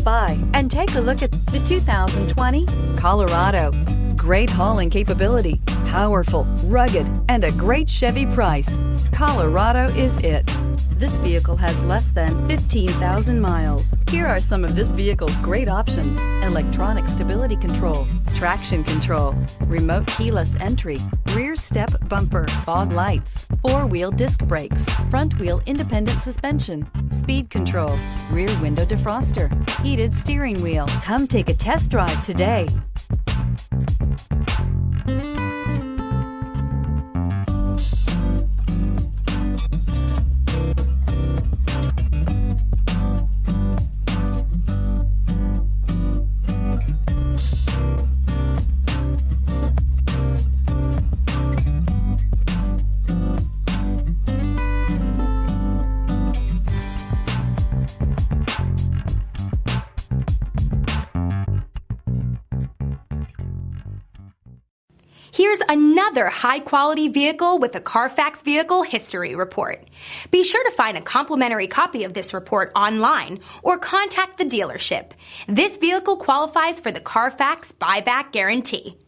by and take a look at the 2020 Colorado. Great hauling capability, powerful, rugged, and a great Chevy price. Colorado is it. This vehicle has less than 15,000 miles. Here are some of this vehicle's great options: electronic stability control, traction control, remote keyless entry, rear step bumper, fog lights, four-wheel disc brakes, front-wheel independent suspension, speed control, rear window defroster, heated steering wheel. Come take a test drive today. Here's another high-quality vehicle with a Carfax Vehicle History Report. Be sure to find a complimentary copy of this report online or contact the dealership. This vehicle qualifies for the Carfax Buyback Guarantee.